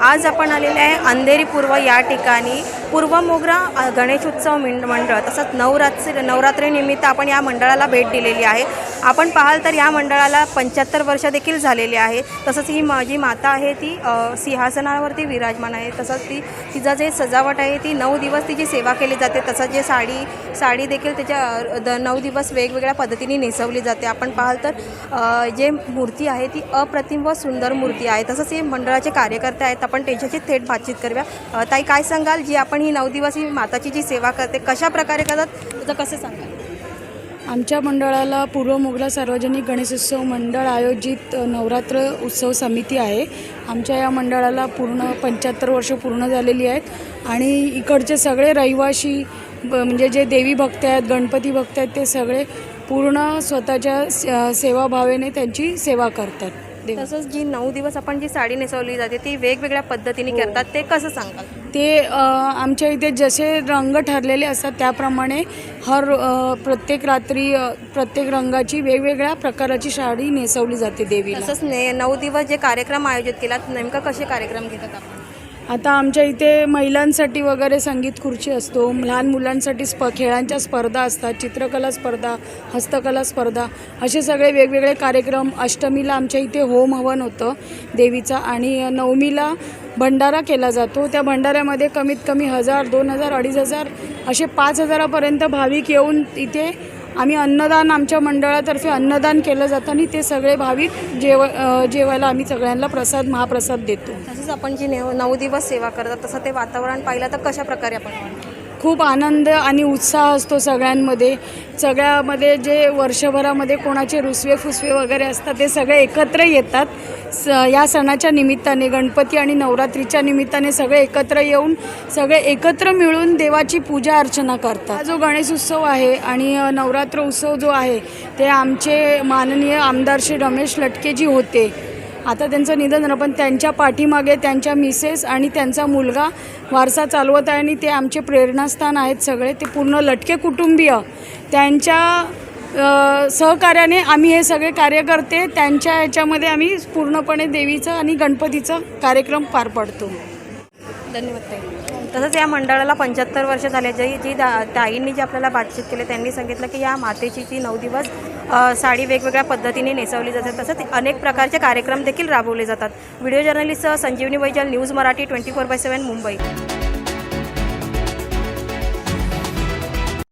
आज आपण आलेले आहे अंधेरी पूर्व या ठिकाणी पूर्व मोगरा गणेशोत्सव मंडळ तसंच नवरात्रीनिमित्त आपण या मंडळाला भेट दिलेली आहे। आपण पाहाल तर या मंडळाला 75 वर्ष देखील झालेली आहे। तसंच ही माझी माता आहे ती सिंहासनावरती विराजमान आहे। तसंच तिचं जे सजावट आहे ती 9 दिवस तिची सेवा केली जाते। तसंच जे साडी देखील त्याच्या 9 दिवस वेगवेगळ्या पद्धतीने नेसवली जाते। आपण पाहाल तर जे मूर्ती आहे ती अप्रतिम व सुंदर मूर्ती आहे। तसंच हे मंडळाचे कार्यकर्ते आहेत, आपण त्यांच्याशी थेट बातचीत करूया। ताई, काय सांगाल, जी आपण ही 9 दिवस ही माताची जी सेवा करते कशा प्रकारे करतात त्याचं कसं सांगाल? आमच्या मंडळाला पूर्व मोगरा सार्वजनिक गणेशोत्सव मंडळ आयोजित नवरात्र उत्सव समिती आहे। आमच्या या मंडळाला पूर्ण 75 वर्ष पूर्ण झालेली आहेत आणि इकडचे सगळे रहिवासी म्हणजे जे देवी भक्त आहेत, गणपती भक्त आहेत, ते सगळे पूर्ण स्वतःच्या सेवाभावेने त्यांची सेवा करतात। तसंच जी 9 दिवस आपण जी साडी नेसवली जाते ती वेगवेगळ्या पद्धतीने करतात, ते कसं सांगाल? ते आमच्या इथे जसे रंग ठरलेले असतात त्याप्रमाणे प्रत्येक रात्री प्रत्येक रंगाची वेगवेगळ्या प्रकाराची साडी नेसवली जाते देवीला। तसंच 9 दिवस जे कार्यक्रम आयोजित केलात, नेमका कसे कार्यक्रम घेतात आपण? आता आमच्या इथे महिलांसाठी वगैरे संगीत खुर्ची असतो, लहान मुलांसाठी खेळांच्या स्पर्धा असतात, चित्रकला स्पर्धा, हस्तकला स्पर्धा, असे सगळे वेगवेगळे कार्यक्रम। अष्टमीला आमच्या इथे होम हवन होतं देवीचा आणि नवमीला भंडारा केला जातो। त्या भंडाऱ्यामध्ये कमीत कमी 1000, 2000, 2500 असे 5000पर्यंत भाविक येऊन इथे आम्ही अन्नदान, आमच्या मंडळातर्फे अन्नदान केलं जातं आणि ते सगळे भाविक जेवायला आम्ही सगळ्यांना महाप्रसाद देतो। तसंच आपण जी 9 दिवस सेवा करतात तसं ते वातावरण पाहिलं तर कशा प्रकारे आपण? खूप आनंद आणि उत्साह असतो सगळ्यामध्ये जे वर्षभरामध्ये कोणाचे रुसवे फुसवे वगैरे असतात ते सगळे एकत्र येतात। या सणाच्या निमित्ताने, गणपती आणि नवरात्रीच्या निमित्ताने सगळे एकत्र येऊन सगळे एकत्र मिळून देवाची पूजा अर्चना करतात। हा जो गणेश उत्सव आहे आणि नवरात्र उत्सव जो आहे ते आमचे माननीय आमदार श्री रमेश लटकेजी होते। आता त्यांचं निधन झालं, पण त्यांच्या पाठीमागे त्यांच्या मिसेस आणि त्यांचा मुलगा वारसा चालवत आहे आणि ते आमचे प्रेरणास्थान आहेत सगळे। ते पूर्ण लटके कुटुंबीय त्यांच्या सहकार्याने आम्ही हे सगळे कार्यकर्ते त्यांच्या ह्याच्यामध्ये आम्ही पूर्णपणे देवीचं आणि गणपतीचं कार्यक्रम पार पाडतो। धन्यवाद ताई। तसंच या मंडळाला 75 वर्ष झाले। जी ताईंनी जी आपल्याला बातचीत केली त्यांनी सांगितलं की या मातेची ती 9 दिवस साडी वेगवेगळ्या पद्धतीने नेसवली जाते। तसंच अनेक प्रकारचे कार्यक्रम देखील राबवले जातात। व्हिडिओ जर्नलिस्ट संजीवनी वैजल, न्यूज मराठी 24/7 मुंबई।